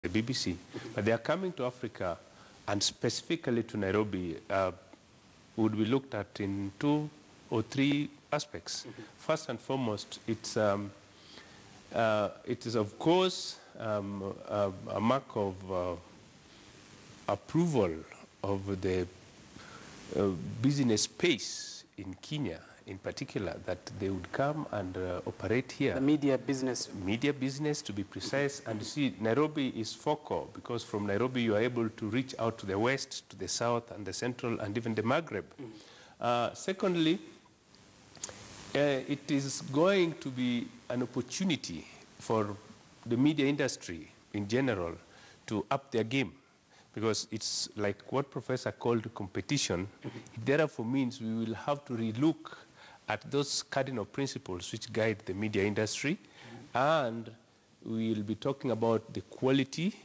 the BBC, but they are coming to Africa, and specifically to Nairobi, would be looked at in 2 or 3 aspects. First and foremost, it is of course a mark of approval of the business space in Kenya, in particular, that they would come and operate here. The media business. Media business, to be precise. And you see, Nairobi is focal, because from Nairobi you are able to reach out to the west, to the south, and the central, and even the Maghreb. Secondly, it is going to be an opportunity for the media industry in general to up their game, because it's like what Professor called competition. It therefore means we will have to relook at those cardinal principles which guide the media industry, and we will be talking about the quality.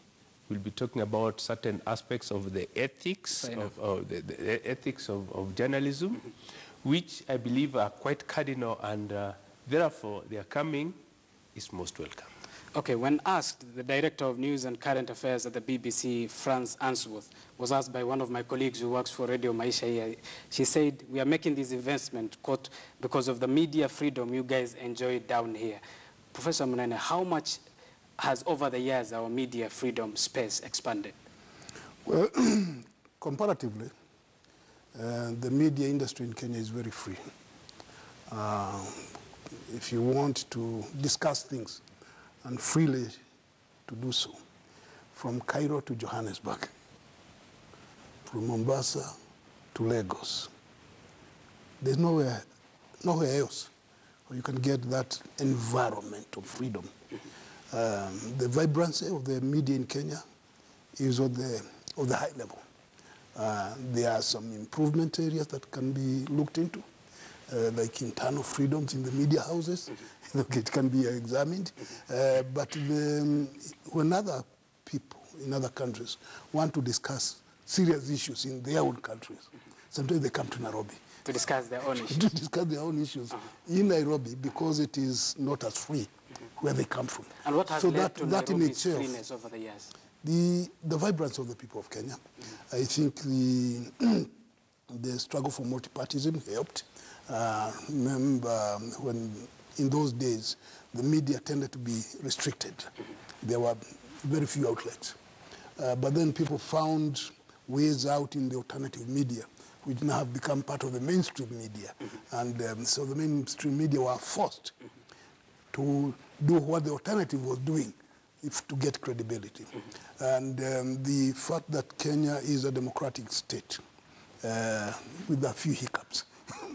We'll be talking about certain aspects of the ethics of the ethics of journalism, which I believe are quite cardinal, and therefore their coming is most welcome. Okay, when asked, the Director of News and Current Affairs at the BBC, Franz Answorth, was asked by one of my colleagues who works for Radio Maisha here. She said, we are making this investment, quote, because of the media freedom you guys enjoy down here. Professor Munene, how much has over the years our media freedom space expanded? Well, comparatively, the media industry in Kenya is very free. If you want to discuss things, and freely to do so, from Cairo to Johannesburg, from Mombasa to Lagos. There's nowhere else where you can get that environment of freedom. The vibrancy of the media in Kenya is of the high level. There are some improvement areas that can be looked into, like internal freedoms in the media houses. It can be examined. But when other people in other countries want to discuss serious issues in their own countries, sometimes they come to Nairobi. To discuss their own issues. To discuss their own issues in Nairobi, because it is not as free where they come from. And what has led to Nairobi's freeness over the years? The vibrance of the people of Kenya. I think the struggle for multipartyism helped. Remember when in those days the media tended to be restricted. There were very few outlets. But then people found ways out in the alternative media, which now have become part of the mainstream media. And so the mainstream media were forced to do what the alternative was doing to get credibility. And the fact that Kenya is a democratic state with a few hiccups,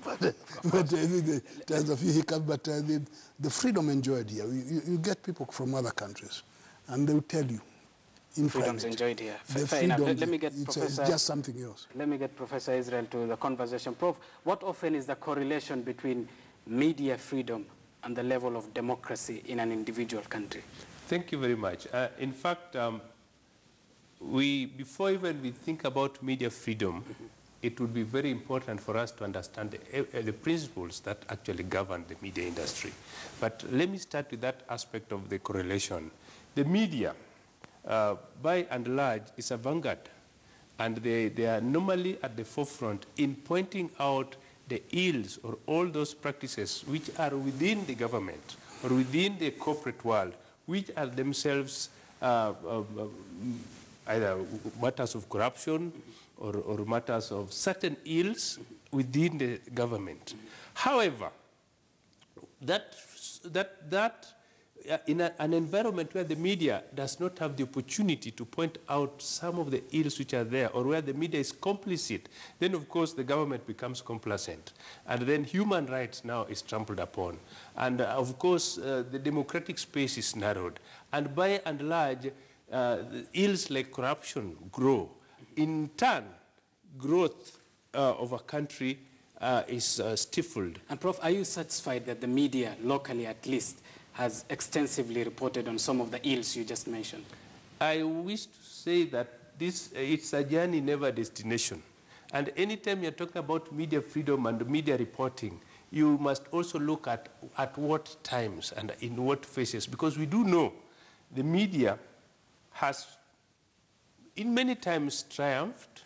but I think there's a few hiccups, but the freedom enjoyed here. You get people from other countries, and they will tell you in freedom's private. Enjoyed here. The Fair freedom, enough. Let me get it's Professor, just something else. Let me get Professor Israel to the conversation. Prof, what often is the correlation between media freedom and the level of democracy in an individual country? Thank you very much. In fact, before even we think about media freedom, it would be very important for us to understand the principles that actually govern the media industry. But let me start with that aspect of the correlation. The media, by and large, is a vanguard, and they are normally at the forefront in pointing out the ills or all those practices which are within the government or within the corporate world, which are themselves either matters of corruption or matters of certain ills within the government. However, in an environment where the media does not have the opportunity to point out some of the ills which are there, or where the media is complicit, then of course the government becomes complacent. And then human rights now is trampled upon. And of course the democratic space is narrowed. And by and large, ills like corruption grow. In turn, growth of a country is stifled. And Prof, are you satisfied that the media, locally at least, has extensively reported on some of the ills you just mentioned? I wish to say that it's a journey, never a destination. And anytime you're talking about media freedom and media reporting, you must also look at what times and in what phases, because we do know the media has in many times triumphed,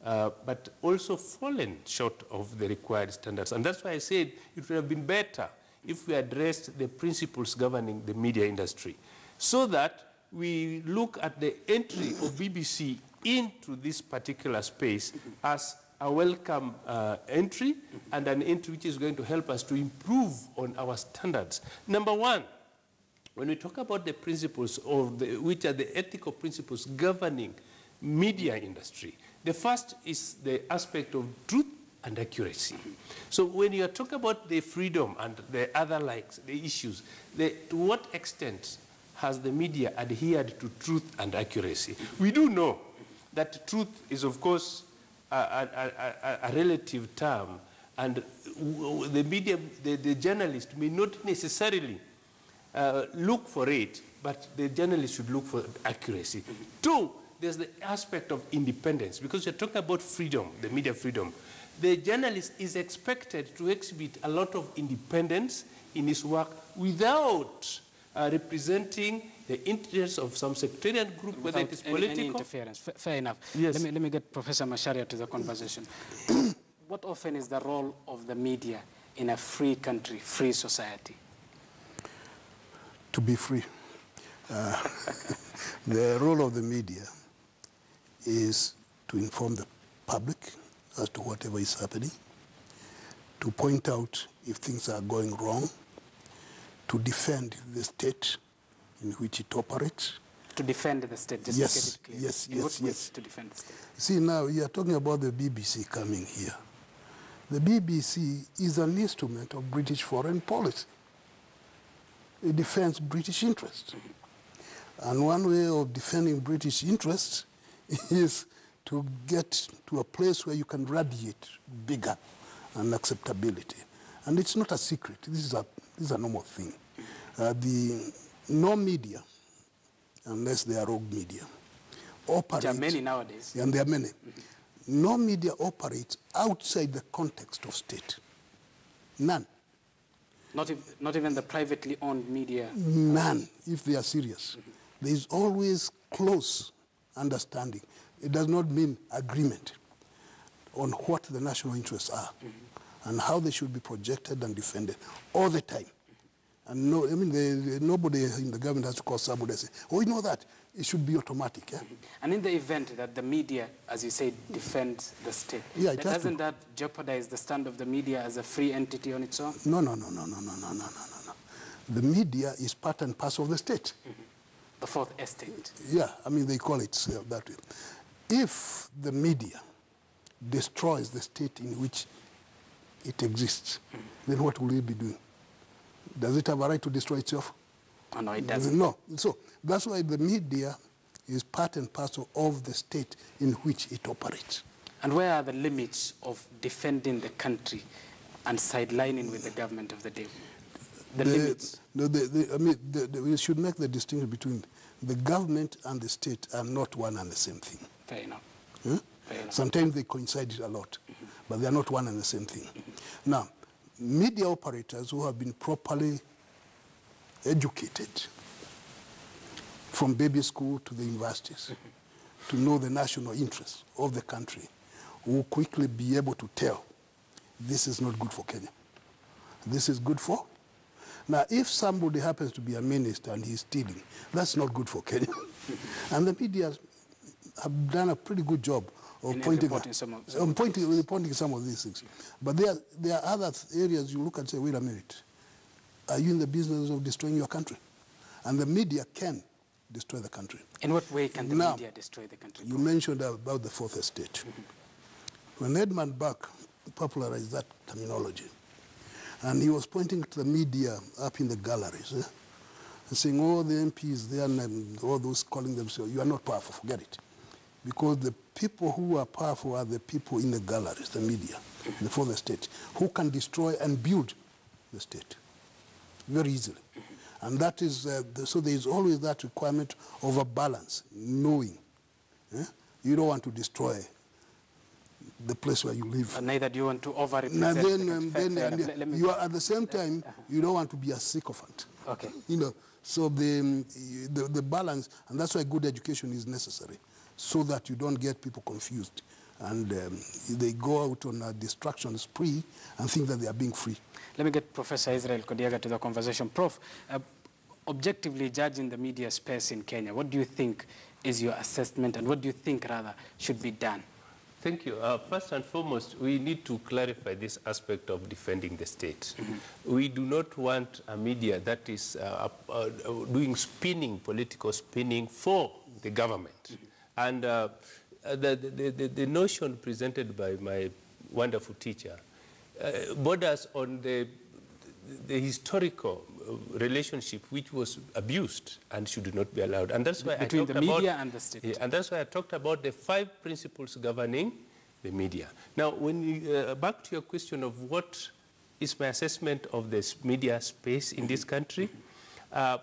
but also fallen short of the required standards. And that's why I said it would have been better if we addressed the principles governing the media industry, so that we look at the entry of BBC into this particular space as a welcome entry, and an entry which is going to help us to improve on our standards. Number one, when we talk about the principles which are the ethical principles governing media industry, the first is the aspect of truth and accuracy. So when you are talking about the freedom and the other likes, the issues, to what extent has the media adhered to truth and accuracy? We do know that truth is, of course, a relative term, and the media, the journalist may not necessarily look for it, but the journalist should look for accuracy. Two, there's the aspect of independence, because you're talking about freedom, the media freedom. The journalist is expected to exhibit a lot of independence in his work without representing the interests of some sectarian group, whether it is political. Any interference. Fair enough. Yes. Let me get Professor Macharia to the conversation. What often is the role of the media in a free country, free society? To be free. The role of the media is to inform the public as to whatever is happening, to point out if things are going wrong, to defend the state in which it operates. To defend the state, just yes, to get it clear. yes, in yes, what way yes. To defend the state? See, now you are talking about the BBC coming here. The BBC is an instrument of British foreign policy. It defends British interests. And one way of defending British interests is to get to a place where you can radiate bigger and acceptability. And it's not a secret. This is a normal thing. No media, unless they are rogue media, operate. There are many nowadays. And there are many. No media operates outside the context of state. None. Not even the privately owned media? None, if they are serious. There is always close understanding. It does not mean agreement on what the national interests are and how they should be projected and defended all the time. And no, I mean, nobody in the government has to call somebody and say, oh, you know that? It should be automatic. Yeah? And in the event that the media, as you say, defends the state, yeah, doesn't that jeopardize the stand of the media as a free entity on its own? No. The media is part and parcel of the state. The fourth estate. Yeah, I mean, they call it that way. If the media destroys the state in which it exists, then what will it be doing? Does it have a right to destroy itself? Oh, no, it doesn't. No. So that's why the media is part and parcel of the state in which it operates. And where are the limits of defending the country and sidelining with the government of the day? The limits? We should make the distinction between the government and the state are not one and the same thing. Fair enough. Fair enough. Sometimes they coincide a lot, but they are not one and the same thing. Now, media operators who have been properly educated from baby school to the universities to know the national interests of the country will quickly be able to tell this is not good for Kenya. This is good for. Now, if somebody happens to be a minister and he's stealing, that's not good for Kenya. And the media have done a pretty good job of pointing some of these things. But there are other areas you look and say, wait a minute, are you in the business of destroying your country? And the media can destroy the country. In what way can the media destroy the country? You mentioned about the fourth estate. When Edmund Burke popularized that terminology, and he was pointing to the media up in the galleries, and saying, oh, the MPs, they are, all those calling themselves, you are not powerful, forget it. Because the people who are powerful are the people in the galleries, the media, the fourth estate, who can destroy and build the state very easily. And that is, so there is always that requirement of a balance, knowing. You don't want to destroy the place where you live. And neither do you want to over-represent. You are, at the same time, you don't want to be a sycophant. Okay. You know, So the balance, and that's why good education is necessary, so that you don't get people confused. And they go out on a distraction spree and think that they are being free. Let me get Professor Israel Kodiaga to the conversation. Prof, objectively judging the media space in Kenya, what do you think is your assessment, and what do you think, rather, should be done? Thank you. First and foremost, we need to clarify this aspect of defending the state. We do not want a media that is doing spinning, political spinning for the government. And the notion presented by my wonderful teacher borders on the historical relationship which was abused and should not be allowed. And that's why between the media and the state. Yeah, and that's why I talked about the 5 principles governing the media. Now, when you, back to your question of what is my assessment of this media space in this country,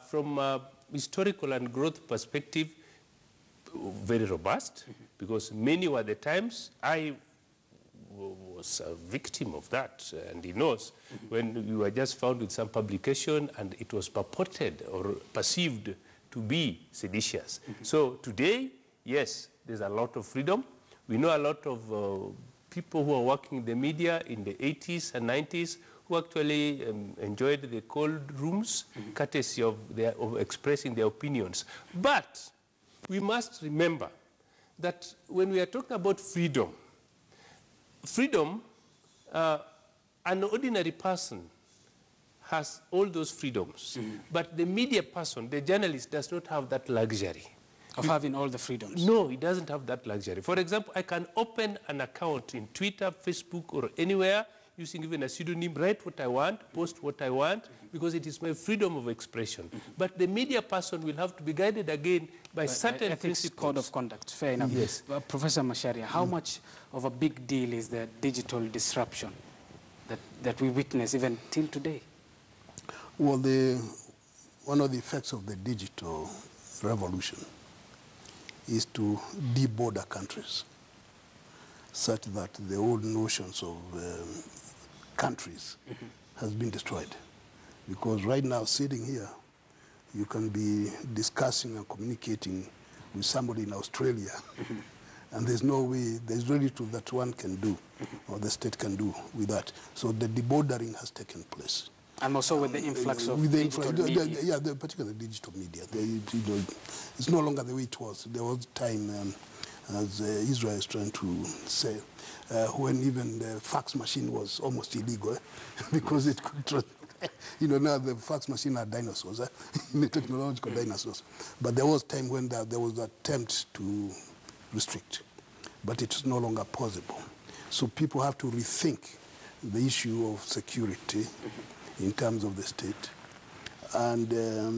from a historical and growth perspective, very robust, because many were the times I was a victim of that, and he knows when you were just found with some publication and it was purported or perceived to be seditious. So today, yes, there's a lot of freedom. We know a lot of people who are working in the media in the 80s and 90s who actually enjoyed the cold rooms, courtesy of expressing their opinions. But we must remember that when we are talking about freedom, an ordinary person has all those freedoms, but the media person, the journalist, does not have that luxury. Of having all the freedoms? No, he doesn't have that luxury. For example, I can open an account in Twitter, Facebook, or anywhere, using even a pseudonym, write what I want, post what I want, because it is my freedom of expression. But the media person will have to be guided again by certain ethics, principles. code of conduct, fair enough. Yes. Professor Macharia, how much of a big deal is the digital disruption that we witness even till today? Well, one of the effects of the digital revolution is to de-border countries, such that the old notions of countries has been destroyed. Because right now, sitting here, you can be discussing and communicating with somebody in Australia, and there's no way, there's very little that one can do, or the state can do with that. So the debordering has taken place. And also with the influx of digital media. Particularly digital media. It's no longer the way it was. There was time, as Israel is trying to say, when even the fax machine was almost illegal, because it could, now the fax machine are dinosaurs, the technological dinosaurs. But there was time when there was an attempt to restrict, but it's no longer possible. So people have to rethink the issue of security in terms of the state. And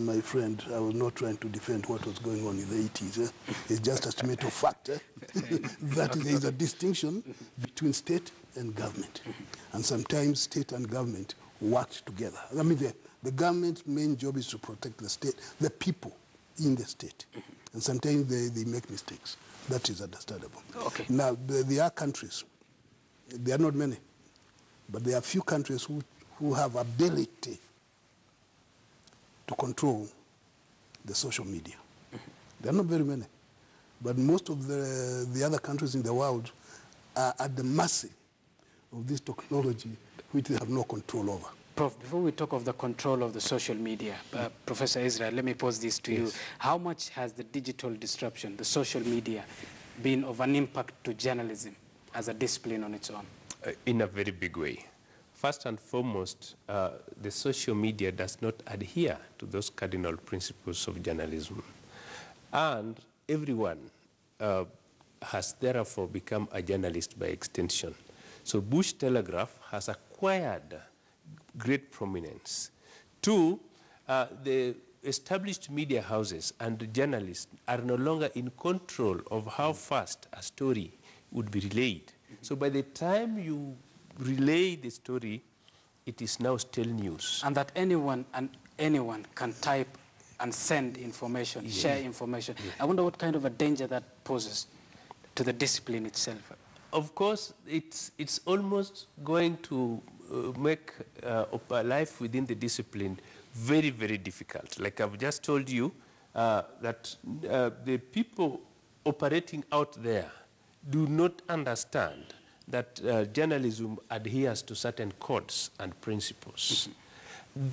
my friend, I was not trying to defend what was going on in the 80s. It's just a statement of fact that there is a distinction between state and government. And sometimes state and government work together. I mean, the government's main job is to protect the state, the people in the state. And sometimes they make mistakes. That is understandable. Okay. Now, there are countries, there are not many, but there are few countries who have ability to control the social media. There are not very many. But most of the other countries in the world are at the mercy of this technology which they have no control over. Prof, before we talk of the control of the social media, Professor Israel, let me pose this to you. How much has the digital disruption, the social media, been of an impact to journalism as a discipline on its own? In a very big way. First and foremost, the social media does not adhere to those cardinal principles of journalism. And everyone has therefore become a journalist by extension. So Bush Telegraph has acquired great prominence. Two, the established media houses and the journalists are no longer in control of how fast a story would be relayed. So by the time you relay the story, it is now still news. And that anyone can type and send information, share information. I wonder what kind of a danger that poses to the discipline itself. Of course, it's almost going to make life within the discipline very, very difficult. Like I've just told you, that the people operating out there do not understand that journalism adheres to certain codes and principles,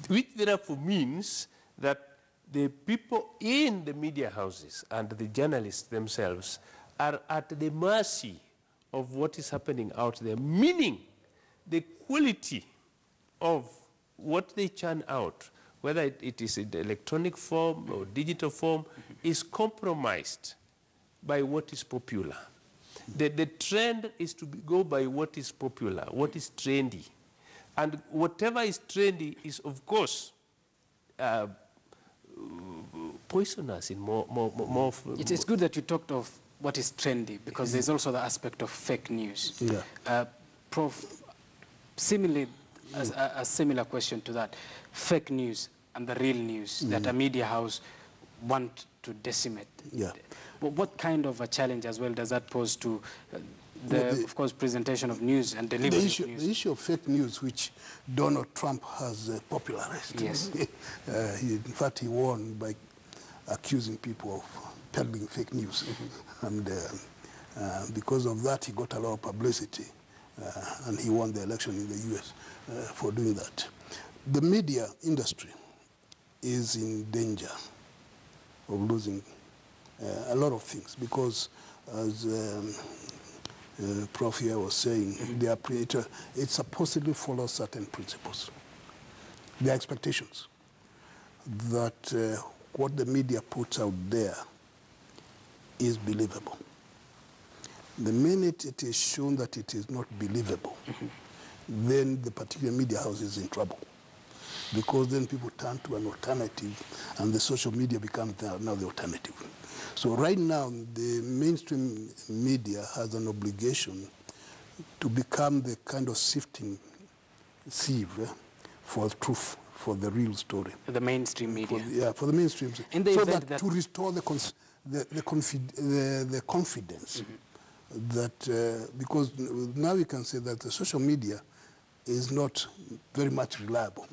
which therefore means that the people in the media houses and the journalists themselves are at the mercy of what is happening out there, meaning the quality of what they churn out, whether it is in the electronic form or digital form, is compromised by what is popular. The trend is to go by what is popular, what is trendy. And whatever is trendy is, of course, poisonous in more. It's good that you talked of what is trendy, because there's also the aspect of fake news. Yeah. Prof, similarly, a similar question to that, fake news and the real news that a media house want to decimate. Yeah. But what kind of a challenge as well does that pose to of course, presentation of news and delivery of news? The issue of fake news, which Donald Trump has popularized. Yes. In fact, he won by accusing people of peddling fake news. And because of that, he got a lot of publicity. And he won the election in the US for doing that. The media industry is in danger of losing a lot of things, because as Prof here was saying, it supposedly follows certain principles. The expectations that what the media puts out there is believable. The minute it is shown that it is not believable, then the particular media house is in trouble, because then people turn to an alternative, and the social media becomes now the alternative. So right now, the mainstream media has an obligation to become the kind of sifting sieve for truth, for the real story. The mainstream media. For the mainstream. In the so event that to restore the confidence that, because now we can say that the social media is not very much reliable.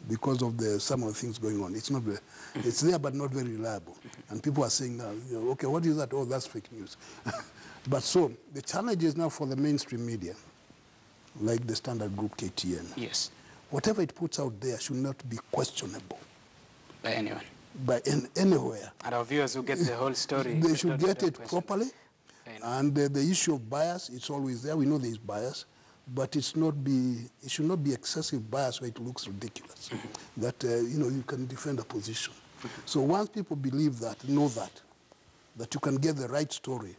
Because of some of the things going on. It's not very, it's there, but not very reliable. And people are saying now, okay, what is that? Oh, that's fake news. But so the challenge is now for the mainstream media, like the Standard Group, KTN. Yes. Whatever it puts out there should not be questionable. By anyone. By anywhere. And our viewers who get the whole story. They should get it properly. And the issue of bias, it's always there. We know there is bias. But it should not be excessive bias where it looks ridiculous. That you can defend a position. So once people believe that, know that you can get the right story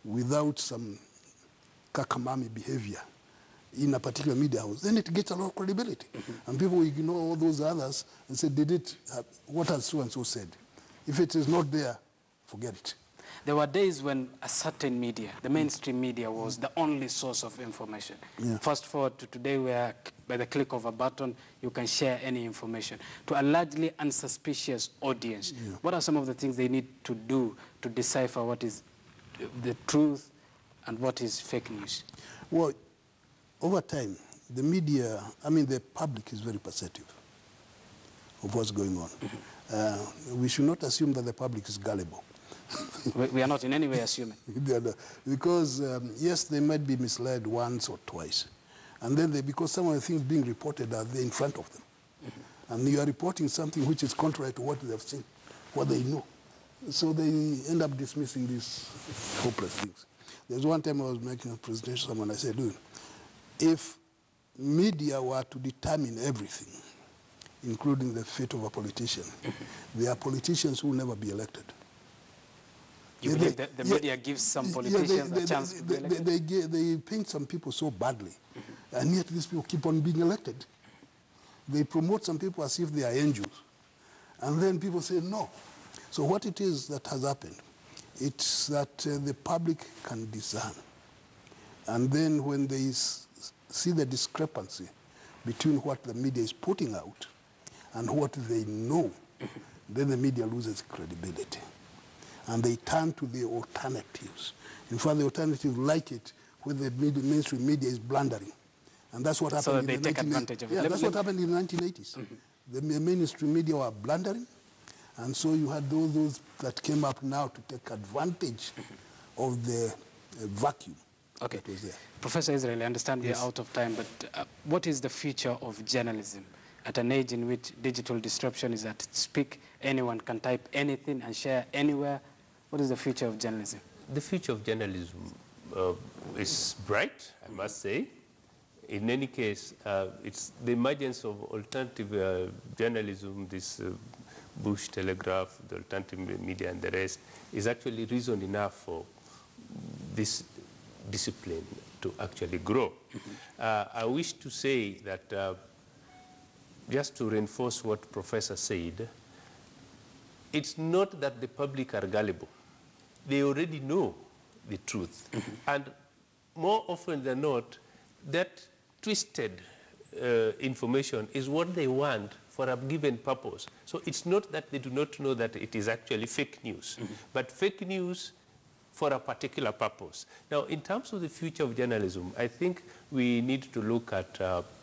without some kakamami behavior in a particular media house, then it gets a lot of credibility. And people will ignore all those others and say, what has so-and-so said? If it is not there, forget it. There were days when a certain media, the mainstream media, was the only source of information. Yeah. Fast forward to today, where by the click of a button, you can share any information to a largely unsuspicious audience. Yeah. What are some of the things they need to do to decipher what is the truth and what is fake news? Well, over time, the media, the public is very perceptive of what's going on. We should not assume that the public is gullible. We are not in any way assuming. Because, yes, they might be misled once or twice. And then because some of the things being reported are there in front of them. And you are reporting something which is contrary to what they have seen, what they know. So they end up dismissing these hopeless things. There's one time I was making a presentation to someone, I said, dude, if media were to determine everything, including the fate of a politician, there are politicians who will never be elected. You believe that the media gives some politicians a chance to be elected? They paint some people so badly, and yet these people keep on being elected. They promote some people as if they are angels, and then people say no. So what it is that has happened, it's that the public can discern. And then when they see the discrepancy between what the media is putting out and what they know, then the media loses credibility. And they turn to the alternatives. In fact, the alternatives like it when the mainstream media is blundering. And that's what happened in the 1980s. Yeah, that's what happened in the 1980s. The mainstream media were blundering, and so you had those that came up now to take advantage of the vacuum that was there. Professor Israel, I understand we are out of time, but what is the future of journalism at an age in which digital disruption is at its peak? Anyone can type anything and share anywhere. What is the future of journalism? The future of journalism is bright, I must say. In any case, it's the emergence of alternative journalism, this Bush Telegraph, the alternative media and the rest, is actually reason enough for this discipline to actually grow. I wish to say that, just to reinforce what Professor said, it's not that the public are gullible. They already know the truth. And more often than not, that twisted information is what they want for a given purpose. So it's not that they do not know that it is actually fake news, but fake news for a particular purpose. Now, in terms of the future of journalism, I think we need to look at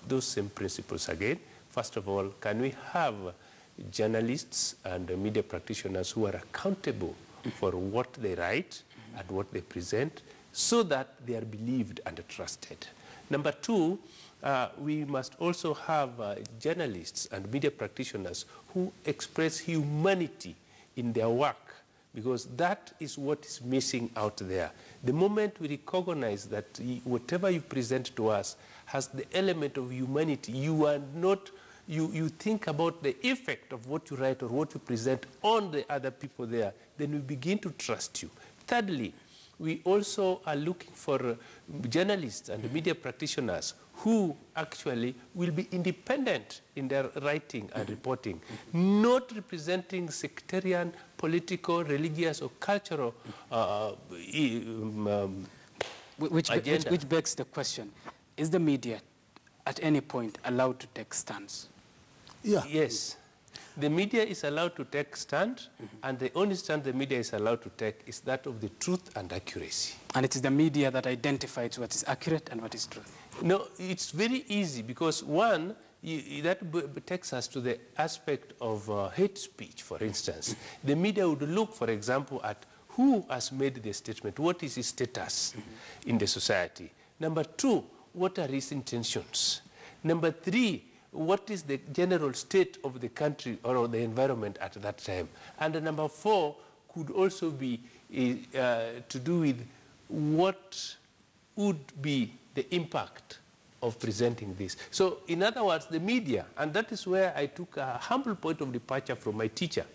those same principles again. First of all, can we have journalists and media practitioners who are accountable for what they write and what they present, so that they are believed and trusted? Number two, we must also have journalists and media practitioners who express humanity in their work, because that is what is missing out there. The moment we recognize that whatever you present to us has the element of humanity, you are not, you think about the effect of what you write or what you present on the other people there, then we begin to trust you. Thirdly, we also are looking for journalists and media practitioners who actually will be independent in their writing and reporting, not representing sectarian, political, religious, or cultural agenda. Which begs the question, is the media at any point allowed to take stands? Yeah. Yes. The media is allowed to take stand, and the only stand the media is allowed to take is that of the truth and accuracy. And it is the media that identifies what is accurate and what is truth. No, it's very easy, because one, that takes us to the aspect of hate speech, for instance. The media would look, for example, at who has made the statement, what is his status in the society. Number two, what are his intentions? Number three, what is the general state of the country or the environment at that time? And number four could also be to do with what would be the impact of presenting this. So in other words, the media, and that is where I took a humble point of departure from my teacher.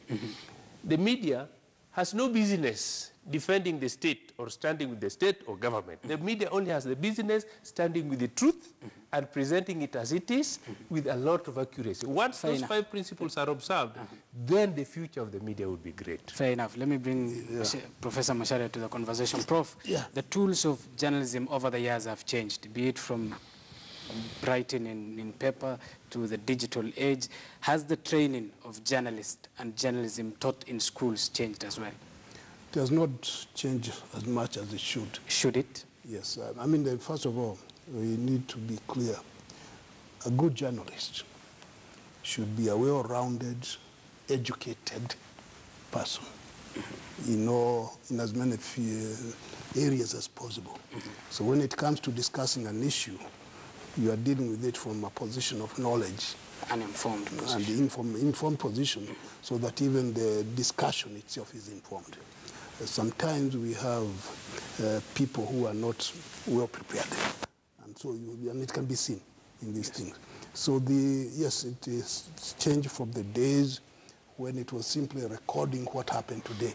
The media has no business defending the state or standing with the state or government. The media only has the business standing with the truth and presenting it as it is with a lot of accuracy. Once those five principles are observed, then the future of the media would be great. Fair enough. Let me bring Professor Macharia to the conversation. Prof, the tools of journalism over the years have changed, be it from writing in paper to the digital age. Has the training of journalists and journalism taught in schools changed as well? It has not changed as much as it should. Should it? Yes. I mean, first of all, we need to be clear. A good journalist should be a well-rounded, educated person, in as many areas as possible. So when it comes to discussing an issue, you are dealing with it from a position of knowledge. An informed position. And informed position, so that even the discussion itself is informed. Sometimes we have people who are not well prepared, and so and it can be seen in these things. So yes, it is changed from the days when it was simply recording what happened today.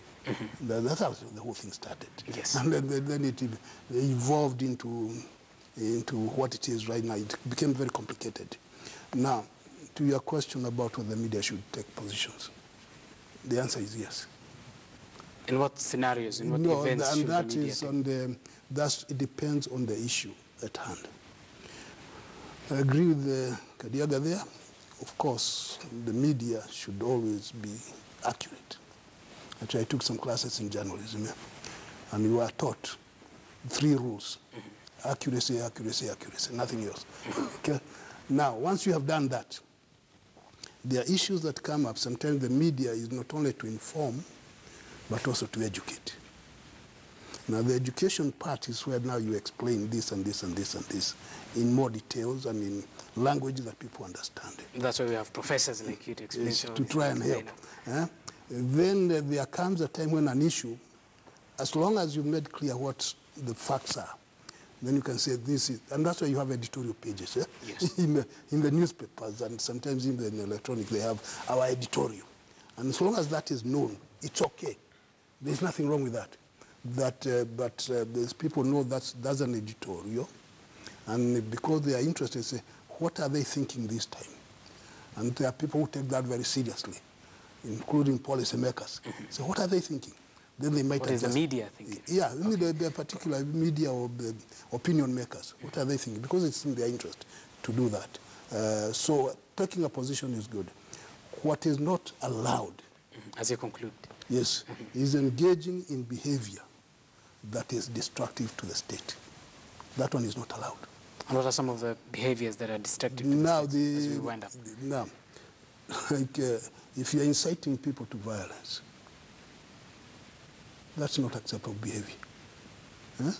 That's how the whole thing started. Yes. And then it evolved into what it is right now. It became very complicated. Now, to your question about whether the media should take positions, the answer is yes. In what scenarios, in what events should the media take? It depends on the issue at hand. I agree with Kadiaga there. Of course, the media should always be accurate. Actually, I took some classes in journalism, and we were taught 3 rules. Accuracy, accuracy, accuracy, nothing else. Okay? Now, once you have done that, there are issues that come up. Sometimes the media is not only to inform, but also to educate. Now, the education part is where now you explain this and this and this and this in more details and in language that people understand. That's why we have professors like you to explain. Yes, to try and help. Then there comes a time when an issue, as long as you've made clear what the facts are, then you can say this is, and that's why you have editorial pages. Yes. in the newspapers and sometimes in the electronic, they have our editorial. And as long as that is known, it's okay. There's nothing wrong with that. But there's people know that's an editorial, and because they are interested, say, what are they thinking this time? And there are people who take that very seriously, including policymakers. So what are they thinking? Then they might What is the media thinking? Yeah, the particular media or the opinion makers. What are they thinking? Because it's in their interest to do that. So taking a position is good. What is not allowed, as you conclude, yes, is engaging in behavior that is destructive to the state. That one is not allowed. And what are some of the behaviors that are destructive to Now, the state as we wind up? Now, like if you're inciting people to violence, that's not acceptable behavior. Huh?